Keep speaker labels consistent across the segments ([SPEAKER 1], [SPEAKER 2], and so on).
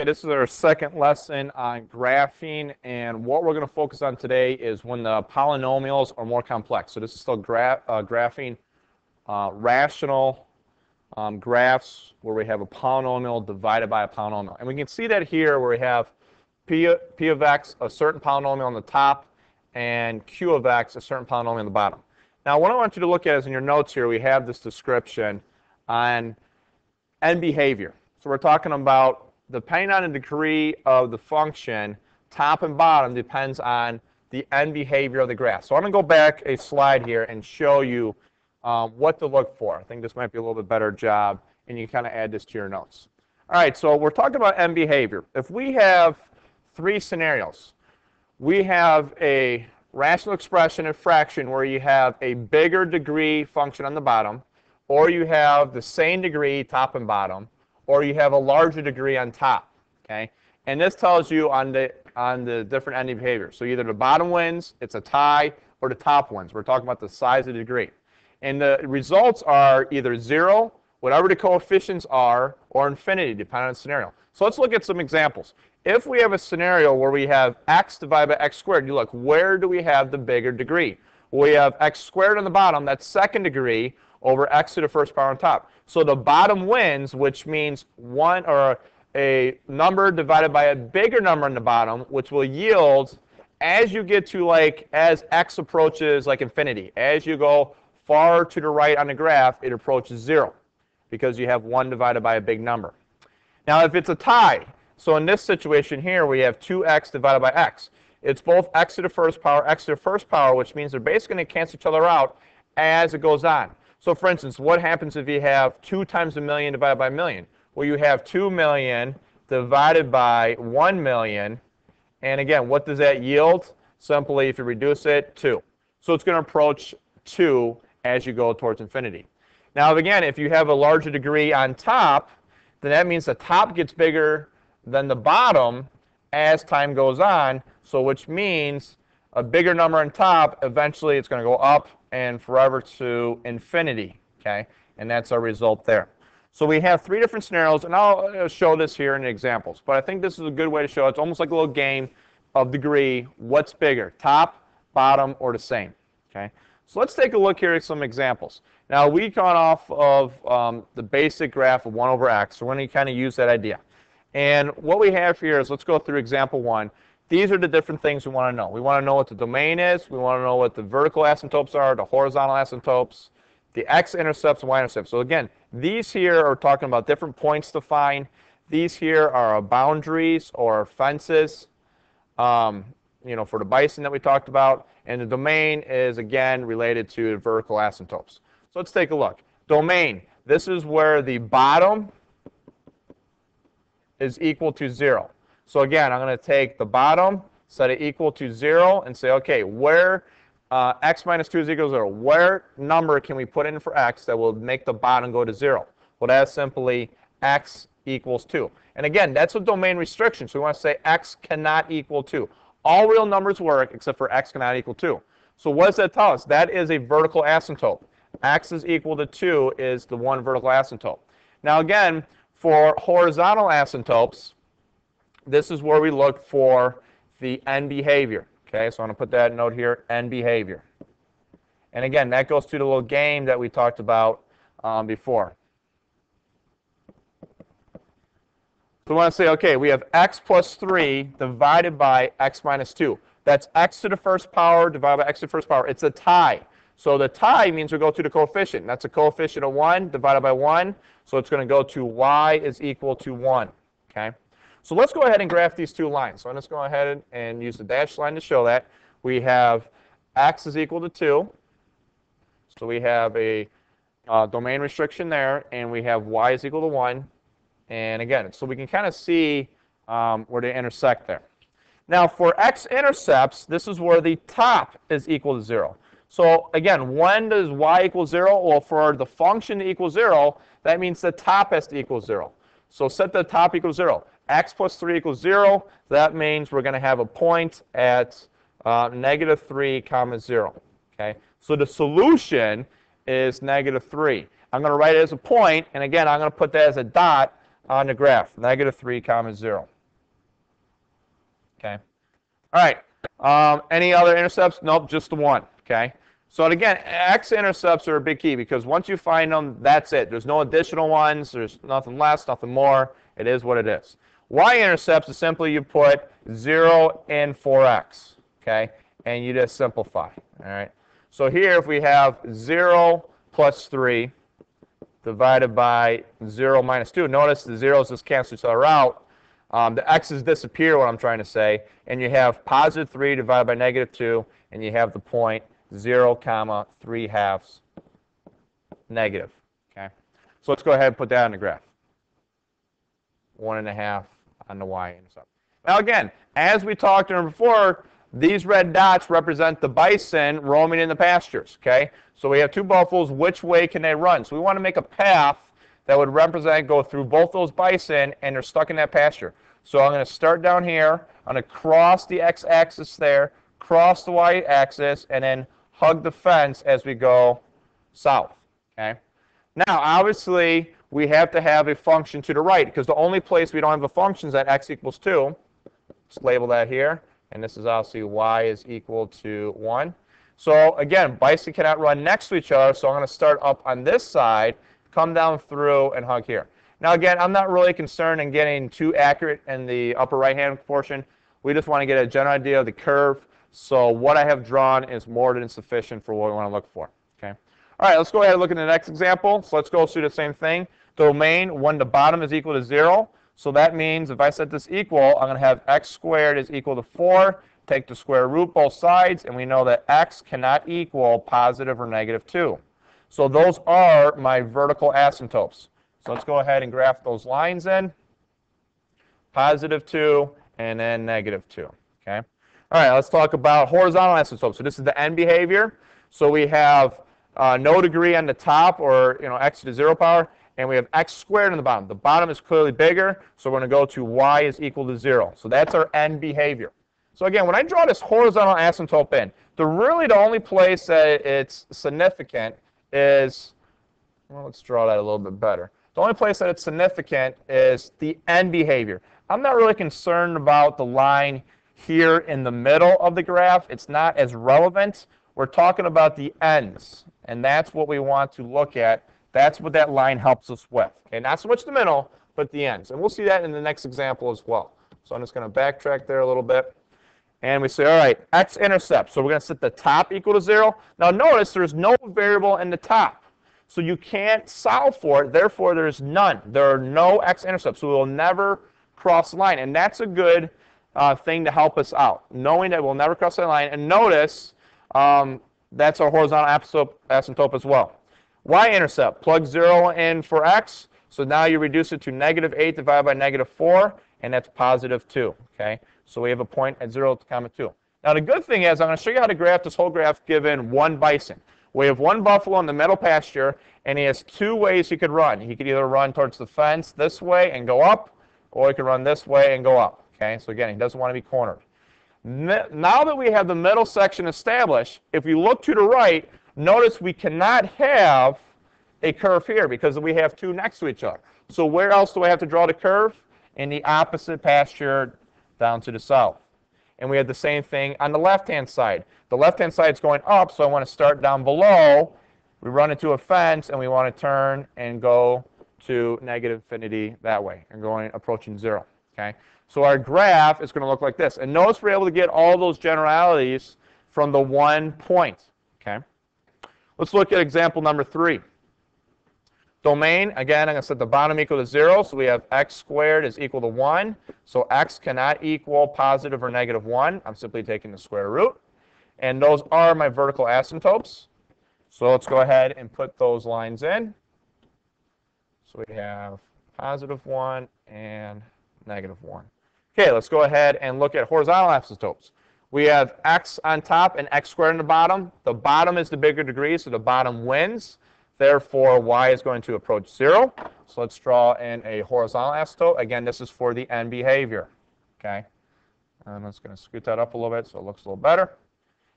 [SPEAKER 1] Okay, this is our second lesson on graphing, and what we're going to focus on today is when the polynomials are more complex. So this is still graphing rational graphs where we have a polynomial divided by a polynomial. And we can see that here where we have p of x, a certain polynomial on the top, and q of x, a certain polynomial on the bottom. Now what I want you to look at is in your notes here, we have this description on end behavior. So we're talking about depending on the degree of the function, top and bottom depends on the end behavior of the graph. So I'm going to go back a slide here and show you what to look for. I think this might be a little bit better job, and you can kind of add this to your notes. All right, so we're talking about end behavior. If we have three scenarios, we have a rational expression and fraction where you have a bigger degree function on the bottom, or you have the same degree top and bottom, or you have a larger degree on top, okay? And this tells you on the different ending behavior. So either the bottom wins, it's a tie, or the top wins. We're talking about the size of the degree. And the results are either 0, whatever the coefficients are, or infinity, depending on the scenario. So let's look at some examples. If we have a scenario where we have x divided by x squared, you look, where do we have the bigger degree? Well, we have x squared on the bottom, that's second degree, over x to the first power on top. So the bottom wins, which means one or a number divided by a bigger number on the bottom, which will yield as you get to as x approaches infinity. As you go far to the right on the graph, it approaches 0 because you have 1 divided by a big number. Now if it's a tie, so in this situation here we have 2x divided by x. It's both x to the first power, x to the first power, which means they're basically going to cancel each other out as it goes on. So for instance, what happens if you have 2 times a million divided by a million? Well, you have 2 million divided by 1 million. And again, what does that yield? Simply, if you reduce it, 2. So it's going to approach 2 as you go towards infinity. Now, again, if you have a larger degree on top, then that means the top gets bigger than the bottom as time goes on. So which means a bigger number on top, eventually it's going to go up and forever to infinity, okay? And that's our result there. So we have 3 different scenarios, and I'll show this here in examples. But I think this is a good way to show it. It's almost like a little game of degree. What's bigger, top, bottom, or the same, okay? So let's take a look here at some examples. Now, we've gone off of the basic graph of 1 over x, so we're going to kind of use that idea. And what we have here is, let's go through example 1. These are the different things we want to know. We want to know what the domain is. We want to know what the vertical asymptotes are, the horizontal asymptotes, the x-intercepts and y-intercepts. So again, these here are talking about different points to find. These here are boundaries or fences, for the bison that we talked about. And the domain is, again, related to the vertical asymptotes. So let's take a look. Domain, this is where the bottom is equal to 0. So again, I'm going to take the bottom, set it equal to 0, and say, okay, where x minus 2 is equal to 0, where number can we put in for x that will make the bottom go to 0? Well, that's simply x equals 2. And again, that's a domain restriction, so we want to say x cannot equal 2. All real numbers work except for x cannot equal 2. So what does that tell us? That is a vertical asymptote. X is equal to 2 is the one vertical asymptote. Now again, for horizontal asymptotes, this is where we look for the end behavior. Okay, so I'm going to put that note here, end behavior. And again, that goes to the little game that we talked about before. So we want to say, okay, we have x plus 3 divided by x minus 2. That's x to the first power divided by x to the first power. It's a tie. So the tie means we go to the coefficient. That's a coefficient of 1 divided by 1. So it's going to go to y is equal to 1. Okay. So let's go ahead and graph these 2 lines. So let's go ahead and use the dashed line to show that. We have x is equal to 2. So we have a domain restriction there. And we have y is equal to 1. And again, so we can kind of see where they intersect there. Now for x-intercepts, this is where the top is equal to 0. So again, when does y equal 0? Well, for the function to equal 0, that means the top has to equal 0. So set the top equals 0. X plus 3 equals 0. That means we're going to have a point at negative 3 comma 0. Okay? So the solution is negative 3. I'm going to write it as a point, and again, I'm going to put that as a dot on the graph, negative 3 comma 0. Okay. All right. Any other intercepts? Nope, just the one. Okay. So again, x-intercepts are a big key because once you find them, that's it. There's no additional ones. There's nothing less, nothing more. It is what it is. Y-intercepts is simply you put 0 in for x. Okay. And you just simplify. All right. So here, if we have 0 plus 3 divided by 0 minus 2, notice the zeros just cancel each other out. The x's disappear, what I'm trying to say, and you have positive 3 divided by negative 2, and you have the point 0 comma 3 halves negative. Okay, so let's go ahead and put that on the graph. 1.5 on the y-intercept. Now again, as we talked before, these red dots represent the bison roaming in the pastures. Okay, so we have two buffaloes. Which way can they run? So we want to make a path that would represent go through both those bison, and they're stuck in that pasture. So I'm going to start down here. I'm going to cross the x-axis there, cross the y-axis, and then hug the fence as we go south. Okay. Now, obviously, we have to have a function to the right because the only place we don't have a function is at x equals 2. Let's label that here. And this is obviously y is equal to 1. So again, bison cannot run next to each other, so I'm going to start up on this side, come down through, and hug here. Now again, I'm not really concerned in getting too accurate in the upper right-hand portion. We just want to get a general idea of the curve. So what I have drawn is more than sufficient for what we want to look for. Okay. All right, let's go ahead and look at the next example. So let's go through the same thing. Domain, when the bottom is equal to 0. So that means if I set this equal, I'm going to have x squared is equal to 4. Take the square root both sides, and we know that x cannot equal positive or negative 2. So those are my vertical asymptotes. So let's go ahead and graph those lines in. Positive 2 and then negative 2. Okay. All right, let's talk about horizontal asymptotes. So this is the end behavior. So we have no degree on the top, or x to the 0 power, and we have x squared on the bottom. The bottom is clearly bigger, so we're going to go to y is equal to 0. So that's our end behavior. So again, when I draw this horizontal asymptote in, the only place that it's significant is, well, let's draw that a little bit better. The only place that it's significant is the end behavior. I'm not really concerned about the line here in the middle of the graph. It's not as relevant. We're talking about the ends, and that's what we want to look at. That's what that line helps us with. Okay, not so much the middle, but the ends. And we'll see that in the next example as well. So I'm just going to backtrack there a little bit. And we say, all right, x-intercept. So we're going to set the top equal to 0. Now notice there's no variable in the top. So you can't solve for it. Therefore, there's none. There are no x-intercepts. So we will never cross the line. And that's a good thing to help us out, knowing that we'll never cross that line. And notice that's our horizontal asymptote as well. Y-intercept, plug 0 in for x. So now you reduce it to negative 8 divided by negative 4, and that's positive 2. Okay? So we have a point at 0, comma 2. Now the good thing is I'm going to show you how to graph this whole graph given one bison. We have one buffalo in the middle pasture, and he has two ways he could run. He could either run towards the fence this way and go up, or he could run this way and go up. Okay? So again, he doesn't want to be cornered. Now that we have the middle section established, if we look to the right, notice we cannot have a curve here because we have two next to each other. So where else do I have to draw the curve? In the opposite pasture down to the south. And we have the same thing on the left-hand side. The left-hand side is going up, so I want to start down below. We run into a fence, and we want to turn and go to negative infinity that way, and approaching 0. Okay? So our graph is going to look like this. And notice we're able to get all those generalities from the one point. Okay? Let's look at example number 3. Domain, again, I'm going to set the bottom equal to 0, so we have x squared is equal to 1. So x cannot equal positive or negative 1. I'm simply taking the square root. And those are my vertical asymptotes. So let's go ahead and put those lines in. So we have positive 1 and negative 1. Okay, let's go ahead and look at horizontal asymptotes. We have x on top and x squared on the bottom. The bottom is the bigger degree, so the bottom wins. Therefore, y is going to approach 0. So let's draw in a horizontal asymptote. Again, this is for the end behavior. Okay, I'm just going to scoot that up a little bit so it looks a little better.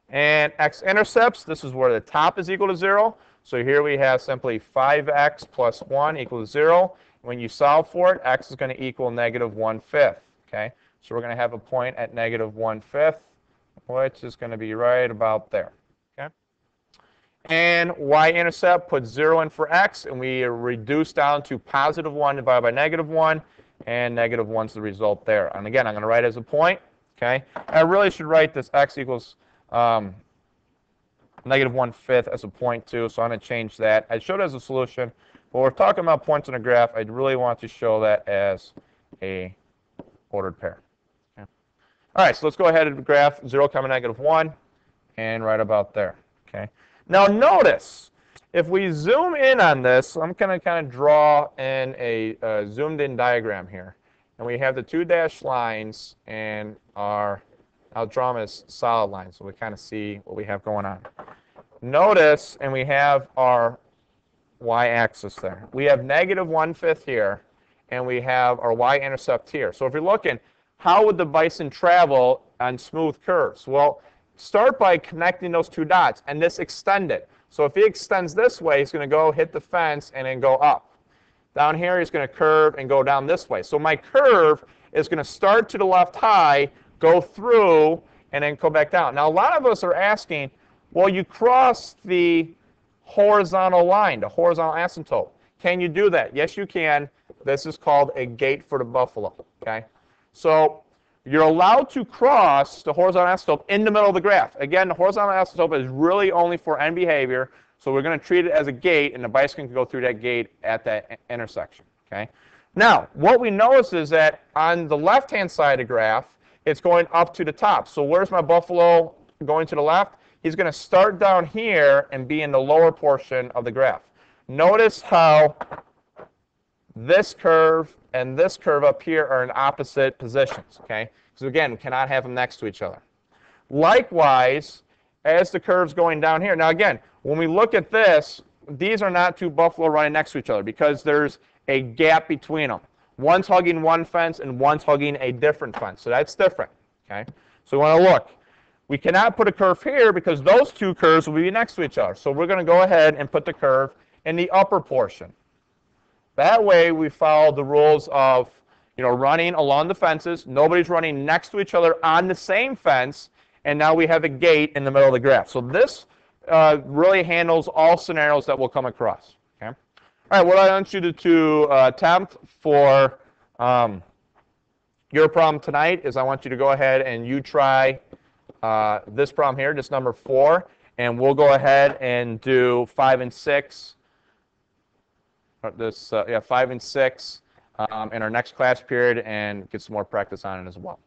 [SPEAKER 1] And x-intercepts, this is where the top is equal to 0. So here we have simply 5x plus 1 equals 0. when you solve for it, x is going to equal negative 1/5. Okay, so we're going to have a point at negative 1/5, which is going to be right about there. Okay, and y-intercept, put 0 in for x, and we reduce down to positive 1 divided by negative 1, and negative 1 is the result there. And again, I'm going to write it as a point. Okay, I really should write this x equals negative 1/5 as a point too, so I'm going to change that. I showed it as a solution, but we're talking about points in a graph. I really want to show that as a ordered pair. Okay. All right, so let's go ahead and graph 0, negative 1, and right about there. Okay. Now notice, if we zoom in on this, I'm going to kind of draw in a zoomed in diagram here. And we have the two dashed lines, and I'll draw them as solid lines so we kind of see what we have going on. Notice, and we have our y-axis there. We have negative 1/5 here, and we have our y-intercept here. So if you're looking, how would the bison travel on smooth curves? Well, start by connecting those two dots, and this extend it. So if he extends this way, he's going to go hit the fence and then go up. Down here, he's going to curve and go down this way. So my curve is going to start to the left high, go through, and then go back down. Now, a lot of us are asking, well, you crossed the horizontal line, the horizontal asymptote. Can you do that? Yes, you can. This is called a gait for the buffalo. Okay? So you're allowed to cross the horizontal asymptote in the middle of the graph. Again, the horizontal asymptote is really only for end behavior. So we're going to treat it as a gate, and the bicycle can go through that gate at that intersection. Okay? Now, what we notice is that on the left-hand side of the graph, it's going up to the top. So where's my buffalo going to the left? He's going to start down here and be in the lower portion of the graph. Notice how this curve and this curve up here are in opposite positions. Okay? So again, we cannot have them next to each other. Likewise, as the curve's going down here. Now again, when we look at this, these are not two buffalo running next to each other because there's a gap between them. One's hugging one fence and one's hugging a different fence. So that's different. Okay? So we want to look. We cannot put a curve here because those two curves will be next to each other. So we're going to go ahead and put the curve in the upper portion. That way we follow the rules of running along the fences. Nobody's running next to each other on the same fence. And now we have a gate in the middle of the graph. So this really handles all scenarios that we'll come across. Okay? All right, what I want you to attempt for your problem tonight is I want you to go ahead and you try this problem here, this number 4, and we'll go ahead and do 5 and 6. 5 and 6 in our next class period and get some more practice on it as well.